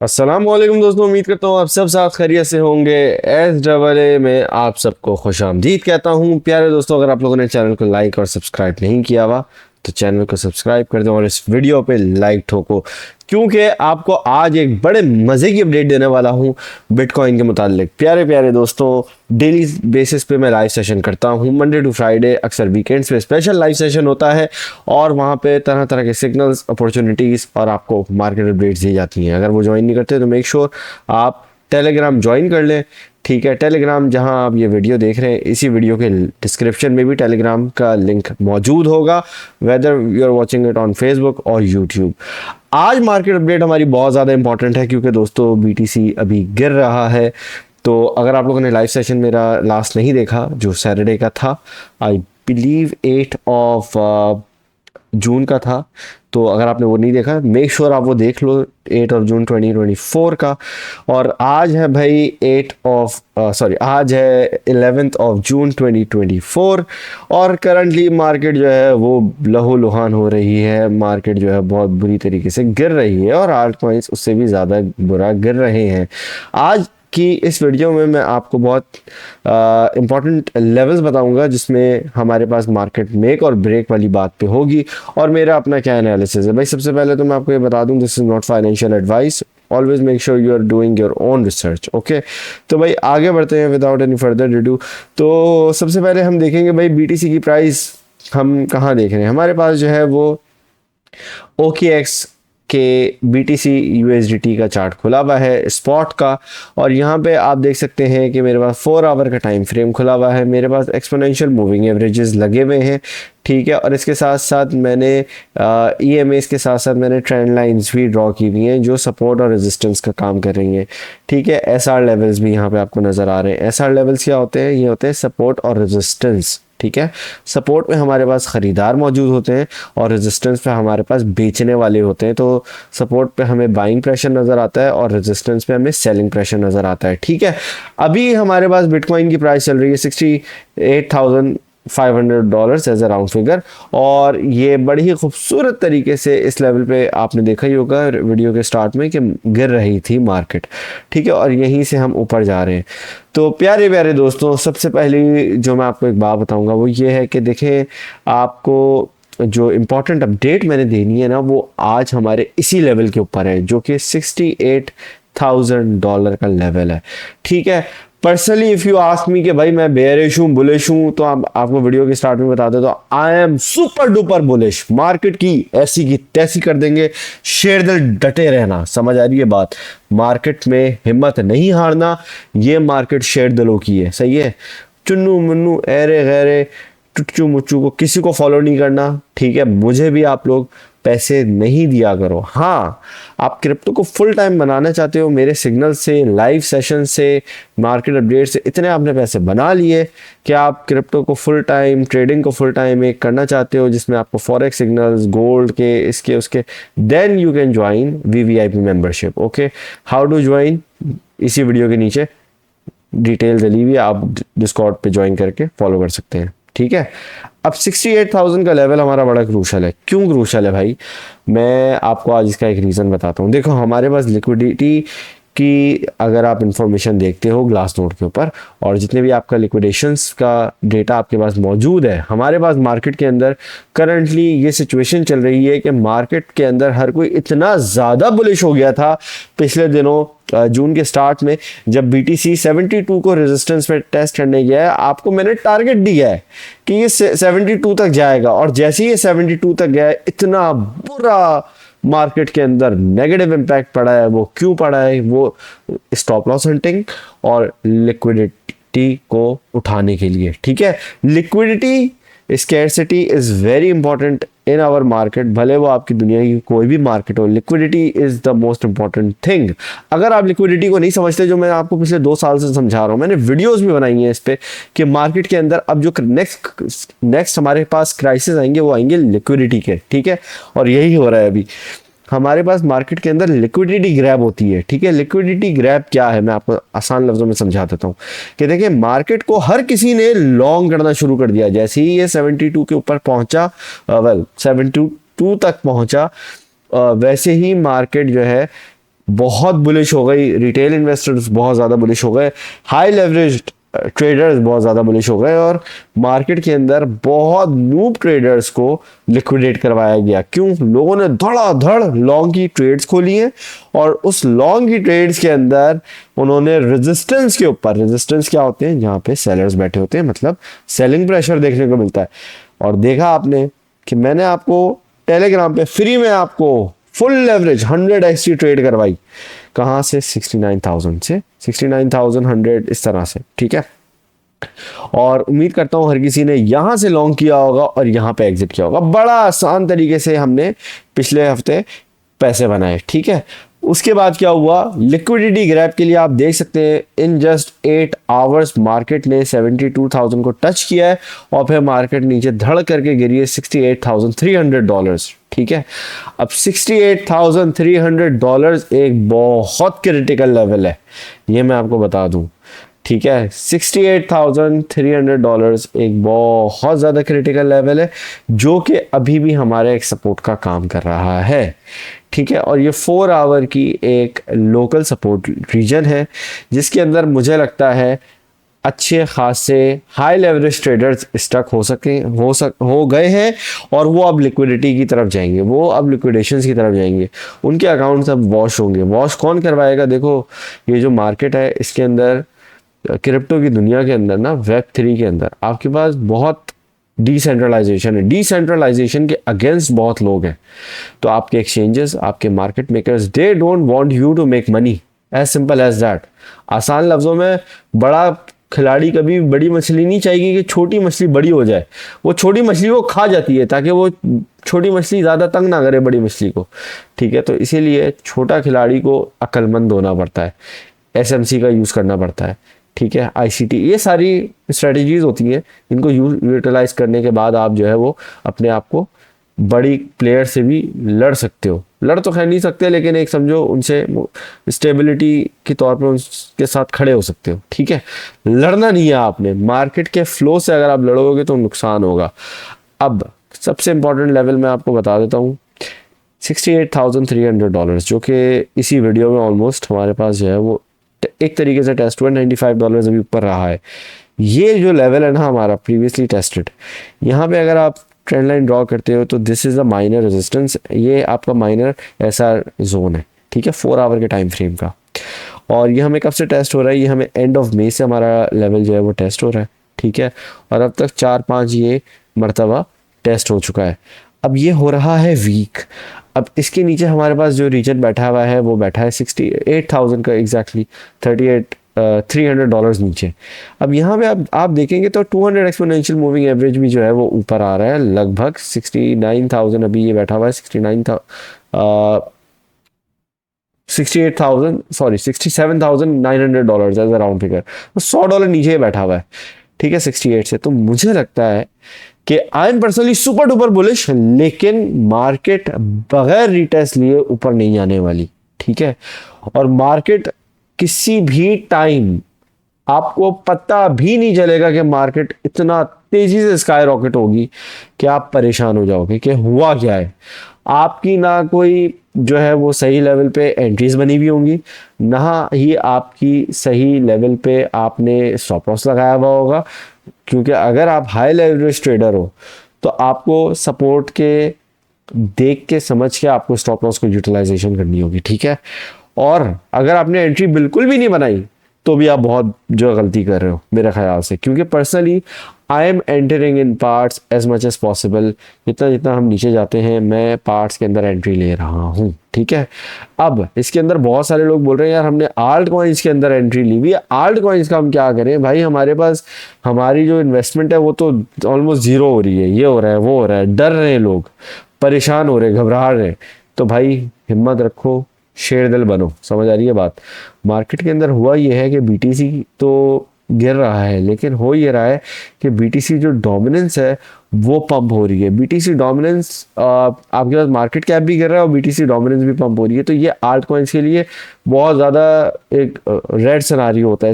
अस्सलाम वालेकुम दोस्तों, उम्मीद करता हूँ आप सब साथ खैरियत से होंगे। SAA में आप सबको खुशामदीद कहता हूँ। प्यारे दोस्तों, अगर आप लोगों ने चैनल को लाइक और सब्सक्राइब नहीं किया हुआ तो चैनल को सब्सक्राइब कर दो और इस वीडियो पे लाइक ठोको, क्योंकि आपको आज एक बड़े मज़े की अपडेट देने वाला हूँ बिटकॉइन के मुतालिक। प्यारे प्यारे दोस्तों, डेली बेसिस पे मैं लाइव सेशन करता हूँ, मंडे टू फ्राइडे, अक्सर वीकेंड्स पे स्पेशल लाइव सेशन होता है और वहाँ पे तरह तरह के सिग्नल्स, अपॉर्चुनिटीज़ और आपको मार्केट अपडेट्स दी जाती हैं। अगर वो ज्वाइन नहीं करते तो मेक श्योर आप टेलीग्राम ज्वाइन कर लें। ठीक है, टेलीग्राम जहां आप ये वीडियो देख रहे हैं, इसी वीडियो के डिस्क्रिप्शन में भी टेलीग्राम का लिंक मौजूद होगा, whether you are watching it on Facebook और यूट्यूब। आज मार्केट अपडेट हमारी बहुत ज़्यादा इंपॉर्टेंट है क्योंकि दोस्तों BTC अभी गिर रहा है। तो अगर आप लोगों ने लाइव सेशन मेरा लास्ट नहीं देखा जो सैटरडे का था, आई बिलीव 8 ऑफ जून का था, तो अगर आपने वो नहीं देखा मेक श्योर आप वो देख लो, 8 ऑफ जून 2024 का। और आज है भाई 11 ऑफ जून 2024 और करंटली मार्केट जो है वो लहूलुहान हो रही है। मार्केट जो है बहुत बुरी तरीके से गिर रही है और आल्ट कॉइन्स उससे भी ज़्यादा बुरा गिर रहे हैं। आज कि इस वीडियो में मैं आपको बहुत इम्पॉर्टेंट लेवल्स बताऊंगा जिसमें हमारे पास मार्केट मेक और ब्रेक वाली बात पे होगी और मेरा अपना क्या एनालिसिस है। भाई सबसे पहले तो मैं आपको ये बता दूं, this is not financial advice, always make sure you are doing your own research. Okay, तो भाई आगे बढ़ते हैं विदाउट एनी फर्दर डिडू। तो सबसे पहले हम देखेंगे भाई BTC की प्राइस हम कहाँ देख रहे हैं। हमारे पास जो है वो OKX के BTC USDT का चार्ट खुला हुआ है स्पॉट का, और यहाँ पे आप देख सकते हैं कि मेरे पास 4 आवर का टाइम फ्रेम खुला हुआ है। मेरे पास एक्सपोनेंशियल मूविंग एवरेजेस लगे हुए हैं, ठीक है, और इसके साथ साथ मैंने EMAs के साथ साथ मैंने ट्रेंड लाइंस भी ड्रॉ की हुई हैं जो सपोर्ट और रेजिस्टेंस का काम कर रही हैं। ठीक है, SR लेवल्स भी यहाँ पे आपको नज़र आ रहे हैं। SR लेवल्स क्या होते हैं? ये होते हैं सपोर्ट और रेजिस्टेंस। ठीक है, सपोर्ट में हमारे पास ख़रीदार मौजूद होते हैं और रेजिस्टेंस पे हमारे पास बेचने वाले होते हैं। तो सपोर्ट पे हमें बाइंग प्रेशर नज़र आता है और रेजिस्टेंस पे हमें सेलिंग प्रेशर नज़र आता है। ठीक है, अभी हमारे पास बिटकॉइन की प्राइस चल रही है $68,500 एज अ राउंड फिगर, और ये बड़ी ही खूबसूरत तरीके से इस लेवल पे आपने देखा ही होगा वीडियो के स्टार्ट में कि गिर रही थी मार्केट। ठीक है, और यहीं से हम ऊपर जा रहे हैं। तो प्यारे प्यारे दोस्तों, सबसे पहले जो मैं आपको एक बात बताऊंगा वो ये है कि देखें, आपको जो इम्पोर्टेंट अपडेट मैंने देनी है ना वो आज हमारे इसी लेवल के ऊपर है जो कि $68,000 का लेवल है। ठीक है, personally if you ask me कि भाई मैं बेयरिश हूँ बुलिश हूँ, तो आपको वीडियो के स्टार्ट में बता दे तो I am super duper bullish. Market की ऐसी की तैसी कर देंगे, शेर दिल डटे रहना, समझ आ रही है बात? मार्केट में हिम्मत नहीं हारना, ये मार्केट शेर दिलों की है। सही है, चुन्नू मुन्नू ऐरे गैरे टुच्चू मुच्चू को किसी को फॉलो नहीं करना। ठीक है, मुझे भी आप लोग पैसे नहीं दिया करो। हाँ, आप क्रिप्टो को फुल टाइम बनाना चाहते हो, मेरे सिग्नल से, लाइव सेशन से, मार्केट अपडेट से इतने आपने पैसे बना लिए कि आप क्रिप्टो को फुल टाइम, ट्रेडिंग को फुल टाइम एक करना चाहते हो जिसमें आपको फॉरेक्स सिग्नल्स, गोल्ड के, इसके उसके, then you can join VVIP membership. Okay, how to join? इसी वीडियो के नीचे डिटेल डली हुई, आप डिस्कॉर्ड पे ज्वाइन करके फॉलो कर सकते हैं। ठीक है, अब 68,000 का लेवल हमारा बड़ा क्रूशल है। क्यों क्रूशल है भाई? मैं आपको आज इसका एक रीज़न बताता हूँ। देखो, हमारे पास लिक्विडिटी कि अगर आप इंफॉर्मेशन देखते हो ग्लास नोड के ऊपर और जितने भी आपका लिक्विडेशंस का डेटा आपके पास मौजूद है, हमारे पास मार्केट के अंदर करंटली ये सिचुएशन चल रही है कि मार्केट के अंदर हर कोई इतना ज़्यादा बुलिश हो गया था पिछले दिनों जून के स्टार्ट में, जब BTC 72 को रेजिस्टेंस पे टेस्ट करने गया है। आपको मैंने टारगेट दिया है कि ये 72 तक जाएगा, और जैसे ही ये 72 तक गया है, इतना बुरा मार्केट के अंदर नेगेटिव इम्पैक्ट पड़ा है। वो क्यों पड़ा है? वो स्टॉप लॉस हंटिंग और लिक्विडिटी को उठाने के लिए। ठीक है, liquidity scarcity is very important in our market, भले वो आपकी दुनिया की कोई भी मार्केट हो, liquidity is the most important thing. अगर आप लिक्विडिटी को नहीं समझते, जो मैं आपको पिछले 2 साल से समझा रहा हूँ, मैंने वीडियोस भी बनाई हैं इस पे कि मार्केट के अंदर अब जो नेक्स्ट हमारे पास क्राइसिस आएंगे वो आएंगे लिक्विडिटी के। ठीक है, और यही हो रहा है अभी हमारे पास मार्केट के अंदर लिक्विडिटी ग्रैब होती है। ठीक है, लिक्विडिटी ग्रैब क्या है मैं आपको आसान लफ्जों में समझा देता हूँ कि देखिए, मार्केट को हर किसी ने लॉन्ग करना शुरू कर दिया जैसे ही ये 72 के ऊपर पहुंचा, 72 तक पहुंचा, वैसे ही मार्केट जो है बहुत बुलिश हो गई, रिटेल इन्वेस्टर्स बहुत ज़्यादा बुलिश हो गए, हाई लेवरेज्ड ट्रेडर्स बहुत ज़्यादा बुलिश हो गए और मार्केट के अंदर बहुत नूब ट्रेडर्स को लिक्विडेट करवाया गया। क्यों? लोगों ने धड़ाधड़ लॉन्ग की ट्रेड्स खोली हैं और उस लॉन्ग की ट्रेड्स के अंदर उन्होंने रेजिस्टेंस के ऊपर, रेजिस्टेंस क्या होते हैं? जहाँ पे सेलर्स बैठे होते हैं, मतलब सेलिंग प्रेशर देखने को मिलता है। और देखा आपने कि मैंने आपको टेलीग्राम पे फ्री में आपको फुल लेवरेज 100x की ट्रेड करवाई। कहाँ से? 69,000 से 69,100 इस तरह से, ठीक है। और उम्मीद करता हूँ हर किसी ने यहाँ से लॉन्ग किया होगा और यहाँ पे एग्जिट किया होगा। बड़ा आसान तरीके से हमने पिछले हफ्ते पैसे बनाए, ठीक है। उसके बाद क्या हुआ? लिक्विडिटी ग्रैब के लिए आप देख सकते हैं इन जस्ट 8 आवर्स मार्केट ने 72,000 को टच किया है और फिर मार्केट नीचे धड़ करके गिरी है $68,300, ठीक है। अब $68,300 एक बहुत क्रिटिकल लेवल है, ये मैं आपको बता दूं, ठीक है। $68,300 एक बहुत ज़्यादा क्रिटिकल लेवल है जो कि अभी भी हमारे एक सपोर्ट का काम कर रहा है, ठीक है। और ये 4 आवर की एक लोकल सपोर्ट रीजन है जिसके अंदर मुझे लगता है अच्छे खासे हाई लेवरेज ट्रेडर्स स्टक हो गए हैं और वो अब लिक्विडिटी की तरफ जाएंगे, वो अब लिक्विडेशंस की तरफ जाएंगे, उनके अकाउंट्स अब वॉश होंगे। वॉश कौन करवाएगा? देखो ये जो मार्केट है इसके अंदर, क्रिप्टो की दुनिया के अंदर ना, Web3 के अंदर आपके पास बहुत डिसेंट्रलाइजेशन है। डिसेंट्रलाइजेशन के अगेंस्ट बहुत लोग हैं। तो आपके एक्सचेंजेस, आपके market makers, they don't want you to make money, as simple as that. आसान लफ्जों में, बड़ा खिलाड़ी कभी बड़ी मछली नहीं चाहिए कि छोटी मछली बड़ी हो जाए, वो छोटी मछली को खा जाती है ताकि वो छोटी मछली ज़्यादा तंग ना करे बड़ी मछली को, ठीक है। तो इसीलिए छोटा खिलाड़ी को अक्लमंद होना पड़ता है, SMC का यूज़ करना पड़ता है, ठीक है। ICT, ये सारी स्ट्रेटजीज होती हैं, इनको यूटिलाइज करने के बाद आप जो है वो अपने आप को बड़ी प्लेयर से भी लड़ सकते हो। लड़ तो खैर नहीं सकते, लेकिन एक समझो उनसे स्टेबिलिटी के तौर पर उनके साथ खड़े हो सकते हो, ठीक है। लड़ना नहीं है आपने, मार्केट के फ्लो से अगर आप लड़ोगे तो नुकसान होगा। अब सबसे इंपॉर्टेंट लेवल मैं आपको बता देता हूँ, $68,300 जो कि इसी वीडियो में ऑलमोस्ट हमारे पास जो है वो एक तरीके से टेस्ट हुआ। $95 अभी ऊपर रहा है। ये जो लेवल है ना हमारा प्रीवियसली टेस्टेड, यहाँ पे अगर आप ट्रेंड लाइन ड्रॉ करते हो तो this is a minor resistance, ये आपका माइनर SR जोन है, ठीक है, 4 आवर के टाइम फ्रेम का। और ये हमें कब से टेस्ट हो रहा है? ये हमें एंड ऑफ मई से हमारा लेवल जो है वो टेस्ट हो रहा है, ठीक है। और अब तक 4-5 ये मरतबा टेस्ट हो चुका है। अब ये हो रहा है वीक। अब इसके नीचे हमारे पास जो रीजन बैठा हुआ है वो बैठा है 68,000 का, एग्जैक्टली $38,300 नीचे। अब यहाँ पे आप देखेंगे तो 200 एक्सपोनेंशियल मूविंग एवरेज भी जो है वो ऊपर आ रहा है, लगभग 69,000 अभी ये बैठा हुआ है, 67,900 एज अ राउंड फिगर, तो $100 नीचे बैठा हुआ है, ठीक है, 68 से। तो मुझे लगता है कि I am personally super duper bullish, लेकिन मार्केट बगैर रिटेस्ट लिए ऊपर नहीं आने वाली, ठीक है। और मार्केट किसी भी टाइम, आपको पता भी नहीं चलेगा कि मार्केट इतना तेजी से स्काई रॉकेट होगी कि आप परेशान हो जाओगे कि हुआ क्या है। आपकी ना कोई जो है वो सही लेवल पे एंट्रीज बनी हुई होंगी, ना ही आपकी सही लेवल पे आपने स्टॉप लॉस लगाया हुआ होगा, क्योंकि अगर आप हाई लेवरेज ट्रेडर हो तो आपको सपोर्ट के देख के समझ के आपको स्टॉप लॉस को यूटिलाइजेशन करनी होगी, ठीक है। और अगर आपने एंट्री बिल्कुल भी नहीं बनाई तो भी आप बहुत जो गलती कर रहे हो मेरे ख्याल से, क्योंकि personally I am entering in parts as much as possible. जितना जितना हम नीचे जाते हैं मैं पार्ट्स के अंदर एंट्री ले रहा हूँ, ठीक है। अब इसके अंदर बहुत सारे लोग बोल रहे हैं यार हमने आल्ट कॉइन्स के अंदर एंट्री ली हुई है, आल्ट कॉइन्स का हम क्या करें भाई, हमारे पास हमारी जो इन्वेस्टमेंट है वो तो ऑलमोस्ट जीरो हो रही है, ये हो रहा है वो हो रहा है, डर रहे हैं लोग, परेशान हो रहे, घबरा रहे। तो भाई हिम्मत रखो, शेर दिल बनो, समझ आ रही है बात। मार्केट के अंदर हुआ ये है कि BTC तो गिर रहा है, लेकिन हो ये रहा है कि बीटीसी जो डोमिनेंस है वो पंप हो रही है। बीटीसी डोमिनेंस, आपके पास मार्केट कैप भी गिर रहा है और बीटीसी डोमिनेंस भी पंप हो रही है। तो ये आल्ट कॉइन्स के लिए बहुत ज़्यादा एक रेड सिनारियो होता है।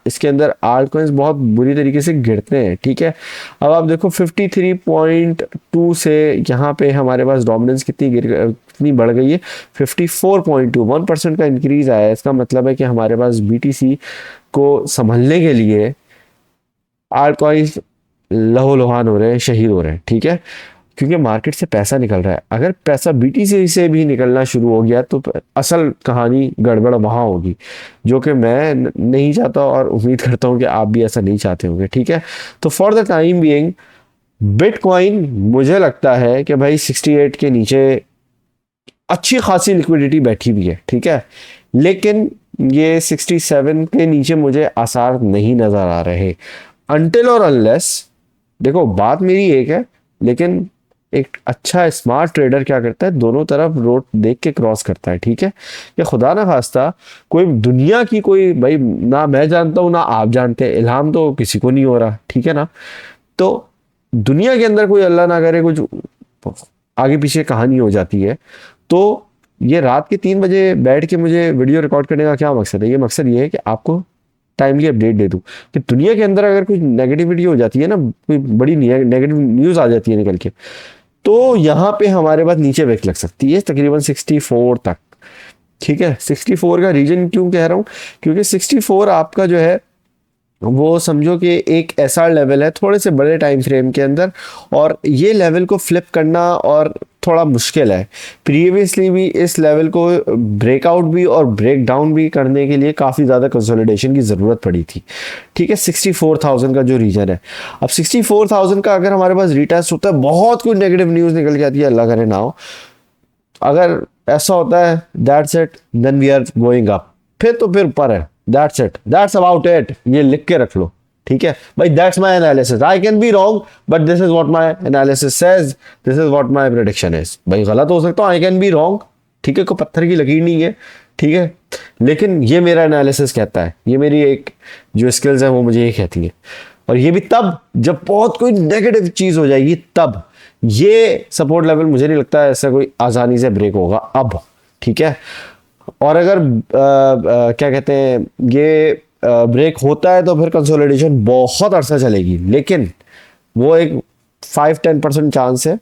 इसके अंदर आल्ट कॉइन्स बहुत बुरी तरीके से गिरते हैं, ठीक है। अब आप देखो 53.2 से यहाँ पे हमारे पास डोमिनेंस कितनी बढ़ गई है, 54.2, 1% का इंक्रीज आया है। इसका मतलब है कि हमारे पास बीटीसी को संभलने के लिए आल्ट कॉइन्स लहूलुहान हो रहे हैं, शहीद हो रहे हैं, ठीक है, क्योंकि मार्केट से पैसा निकल रहा है। अगर पैसा बीटीसी से भी निकलना शुरू हो गया तो असल कहानी गड़बड़ वहाँ होगी, जो कि मैं नहीं चाहता और उम्मीद करता हूँ कि आप भी ऐसा नहीं चाहते होंगे, ठीक है। तो for the time being bitcoin मुझे लगता है कि भाई 68 के नीचे अच्छी खासी लिक्विडिटी बैठी हुई है, ठीक है, लेकिन ये 67 के नीचे मुझे आसार नहीं नज़र आ रहे अनटिल और अनलेस। देखो बात मेरी एक है, लेकिन एक अच्छा स्मार्ट ट्रेडर क्या करता है, दोनों तरफ रोड देख के क्रॉस करता है, ठीक है। कि खुदा ना खास्ता कोई दुनिया की कोई, भाई ना मैं जानता हूँ ना आप जानते हैं, इल्हाम तो किसी को नहीं हो रहा, ठीक है ना। तो दुनिया के अंदर कोई अल्लाह ना करे कुछ आगे पीछे कहानी हो जाती है, तो ये रात के 3 बजे बैठ के मुझे वीडियो रिकॉर्ड करने का क्या मकसद है? ये मकसद ये है कि आपको टाइमली अपडेट दे दूं कि दुनिया के अंदर अगर कोई नेगेटिविटी हो जाती है ना, कोई बड़ी नेगेटिव न्यूज़ आ जाती है निकल के, तो यहाँ पे हमारे पास नीचे ब्रेक लग सकती है तकरीबन 64 तक, ठीक है। 64 का रीजन क्यों कह रहा हूँ, क्योंकि 64 आपका जो है वो समझो कि एक ऐसा लेवल है थोड़े से बड़े टाइम फ्रेम के अंदर, और ये लेवल को फ्लिप करना और थोड़ा मुश्किल है। प्रीवियसली भी इस लेवल को ब्रेकआउट भी और ब्रेक डाउन भी करने के लिए काफ़ी ज़्यादा कंसोलिडेशन की ज़रूरत पड़ी थी, ठीक है। 64,000 का जो रीजन है, अब 64,000 का अगर हमारे पास रिटेस्ट होता है, बहुत कोई नेगेटिव न्यूज़ निकल के आती है, अल्लाह करे ना हो, अगर ऐसा होता है that's it, then we are going up, फिर ऊपर है, that's it, that's about it, ये लिख के रख लो, ठीक है भाई। That's my analysis, I can be wrong but this is what my analysis says, this is what my prediction is. भाई गलत हो सकता हूँ, आई कैन बी रॉन्ग, ठीक है, कोई पत्थर की लकीर नहीं है, ठीक है, लेकिन ये मेरा एनालिसिस कहता है, ये मेरी एक जो स्किल्स है वो मुझे ये कहती है। और ये भी तब जब बहुत कोई नेगेटिव चीज हो जाएगी, तब ये सपोर्ट लेवल मुझे नहीं लगता है ऐसा कोई आसानी से ब्रेक होगा अब, ठीक है। और अगर क्या कहते हैं ये ब्रेक होता है तो फिर कंसोलिडेशन बहुत अरसा चलेगी, लेकिन वो एक 5-10% चांस है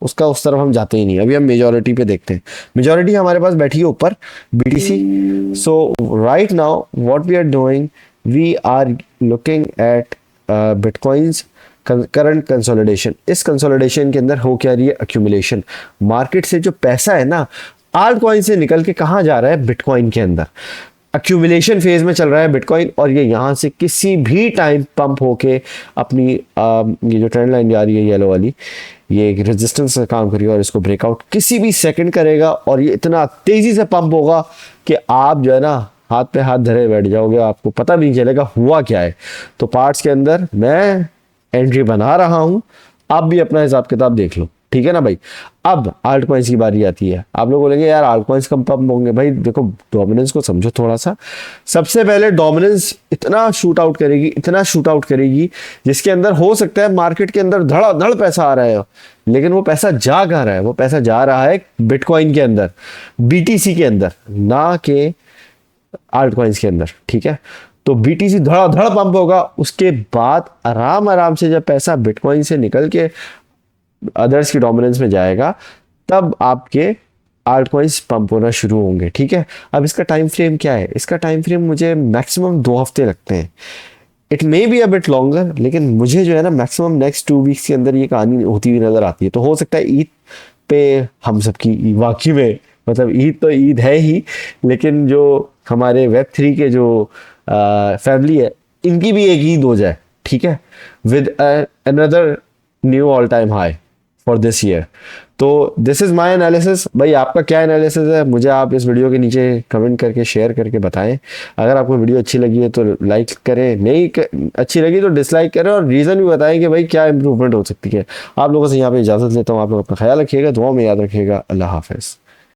उसका, उस तरफ हम जाते ही नहीं। अभी हम मेजॉरिटी पे देखते हैं, मेजॉरिटी हमारे पास बैठी है ऊपर BTC. So right now what we are doing, we are looking at bitcoins current consolidation. इस कंसोलिडेशन के अंदर हो क्या रही है, एक्यूमुलेशन। मार्केट से जो पैसा है ना आल्ट कॉइन से निकल के कहाँ जा रहा है, बिटकॉइन के अंदर। एक्यूमुलेशन फेज में चल रहा है बिटकॉइन, और ये यहाँ से किसी भी टाइम पंप होके अपनी ये जो ट्रेंड लाइन जा रही है येलो वाली, ये एक रेजिस्टेंस का काम करेगा और इसको ब्रेकआउट किसी भी सेकंड करेगा, और ये इतना तेजी से पंप होगा कि आप जो है ना हाथ पे हाथ धरे बैठ जाओगे, आपको पता भी नहीं चलेगा हुआ क्या है। तो पार्ट्स के अंदर मैं एंट्री बना रहा हूं, आप भी अपना हिसाब किताब देख लो, ठीक है ना भाई। अब आल्ट कॉइन्स की बारी आती है। आप लोग बोलेंगे यार आल्ट कॉइन्स कब पंप होंगे, भाई देखो डोमिनेंस को समझो थोड़ा सा। सबसे पहले डोमिनेंस इतना शूट आउट करेगी, इतना शूट आउट करेगी, जिसके अंदर हो सकता है मार्केट के अंदर धड़ाधड़ पैसा आ रहा है, लेकिन वो पैसा जा कहाँ रहा है, वो पैसा जा रहा है बिटकॉइन के अंदर, बीटीसी के अंदर, ना के आल्ट कॉइन्स के अंदर, ठीक है। तो बीटीसी धड़ाधड़ पंप होगा, उसके बाद आराम आराम से जब पैसा बिटकॉइन से निकल के अदर्स की डोमिनेंस में जाएगा, तब आपके आल्ट कॉइन्स पंप होना शुरू होंगे, ठीक है। अब इसका टाइम फ्रेम क्या है, इसका टाइम फ्रेम मुझे मैक्सिमम 2 हफ्ते लगते हैं। It may be a bit longer, लेकिन मुझे जो है ना मैक्सिमम नेक्स्ट 2 वीक्स के अंदर ये कहानी होती हुई नजर आती है। तो हो सकता है ईद पे हम सबकी वाकई में, मतलब ईद तो ईद है ही, लेकिन जो हमारे Web3 के जो फैमिली है, इनकी भी एक ईद हो जाए, ठीक है, with another knew all time high for this year. तो दिस इज माय एनालिसिस। भाई आपका क्या एनालिसिस है, मुझे आप इस वीडियो के नीचे कमेंट करके शेयर करके बताएं। अगर आपको वीडियो अच्छी लगी है तो लाइक करें, नहीं अच्छी लगी तो डिसलाइक करें, और रीज़न भी बताएं कि भाई क्या इंप्रूवमेंट हो सकती है। आप लोगों से यहाँ पे इजाज़त लेता हूँ। आप लोग अपना ख्याल रखिएगा, दुआ में याद रखिएगा। अल्लाह हाफिज़।